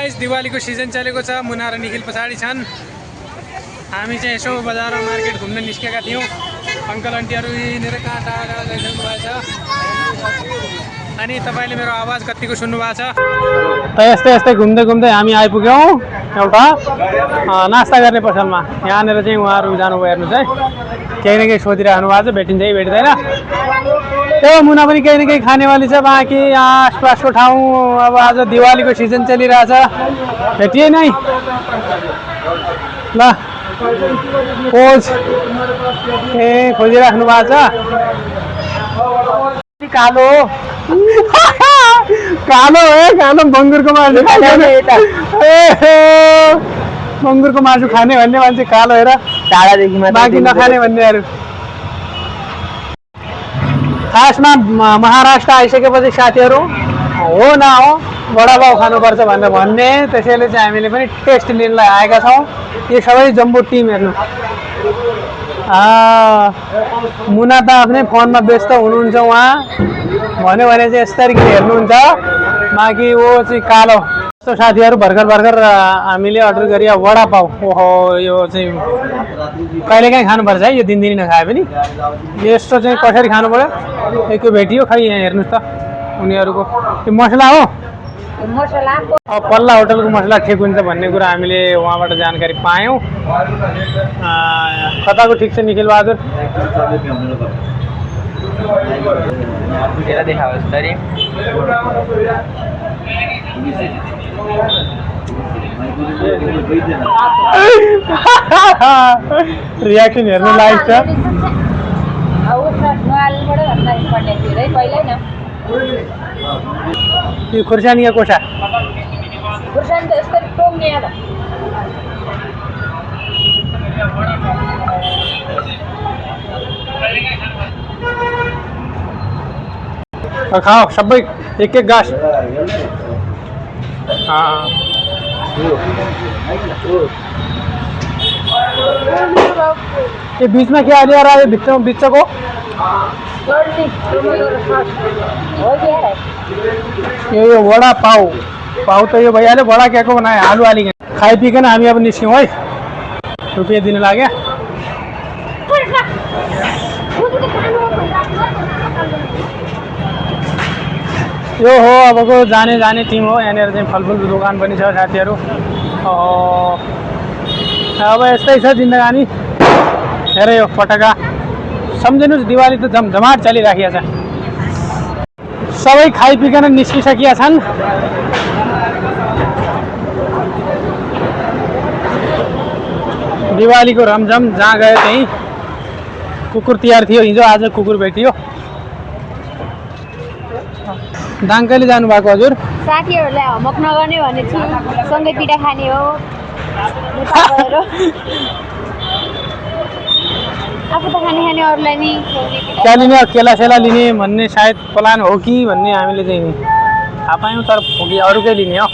Guys दिवालीको season चलेको छ। मुना र निखिल पछाडि छन्। हामी चाहिँ यसो बजार मार्केट घुम्न निस्केका थियौँ। अङ्कल आन्टीहरू यिनीहरू कहाँ टाढा टाढा गइसक्नु भएको छ। अनि तपाईँले मेरो आवाज कतिको सुन्नु भएको छ। त यस्तै यस्तै घुम्दै घुम्दै हामी आइपुग्यौँ एउटा नास्ता गर्ने पसलमा। यहाँनिर चाहिँ उहाँहरू जानुभयो हेर्नु चाहिँ केही न केही सोधिरहनु भएको छ, भेटिन्छ कि भेट्दैन। त्यो मुना पनि केही न केही खानेवाली छ। बाँकी यहाँ आसपासको ठाउँ अब आज दिवालीको सिजन चलिरहेछ, भेटिए नै ल। पोज खोजिराख्नु भएको छ। कालो कालो कालो बङ्गुरको मासु बङ्गुरको मासु खाने भन्ने मान्छे कालो हेर, टाढादेखि बाँकी नखाने भन्नेहरू। खासमा महाराष्ट्र आइसकेपछि साथीहरू हो न हो वडापाउ खानुपर्छ भनेर भन्ने, त्यसैले चाहिँ हामीले पनि टेस्ट लिनलाई आएका छौँ। यो सबै जम्बो टिम हेर्नु। मुना त आफ्नै फोनमा व्यस्त हुनुहुन्छ, उहाँ भन्यो भने चाहिँ यस तरिकाले हेर्नुहुन्छ। बाँकी वो चाहिँ कालो यस्तो साथीहरू भर्खर भर्खर हामीले अर्डर गरे वडापाउ। ओहो यो चाहिँ कहिलेकाहीँ खानुपर्छ है, यो दिनदिनै नखाए पनि। यस्तो चाहिँ कसरी खानु पऱ्यो एकको भेटियो। खै यहाँ हेर्नुहोस् त उनीहरूको त्यो मसला हो, पल्ला होटलको मसला ठिक हुन्छ भन्ने कुरा हामीले उहाँबाट जानकारी पायौँ। कताको ठिक छ निखिल बहादुर? रियाक्सन हेर्नु लाइक छ। यो खुर्सानी या कोसा? खाओ सबै एक एक गाँस। ये बीच में क्या आ रहा है? बीच को यो वडा पाउ पाउ त यो भइहाल्यो। वडा क्या को बनायो? आलु आली खाइ पिकन हामी अब निस्क्यौँ है। रुपियाँ दिन लाग्यो। यो हो अबको जाने जाने टिम हो। यहाँनिर चाहिँ फलफुलको दोकान पनि छ साथीहरू। अब यस्तै छ जिन्दगानी। हेर यो पटाका सम्झिनुहोस्, दिवाली त झमझमाट चलिराखेको छ। सबै खाइपिकन निस्किसकेका छन्। दिवालीको रमझम जहाँ गयो त्यहीँ कुकुर तिहार थियो हिजो, आज कुकुर भेटियो। दाङ कहिले जानुभएको हजुर? साथीहरूलाई होमवर्क नगर्ने भनेछु, सँगै पिठा खाने हो। आफू त खाने खाने अरूलाई नि क्या लिने? केला सेला लिने भन्ने सायद प्लान हो कि भन्ने हामीले चाहिँ थाहा पायौँ, तर अरूकै लिने हो।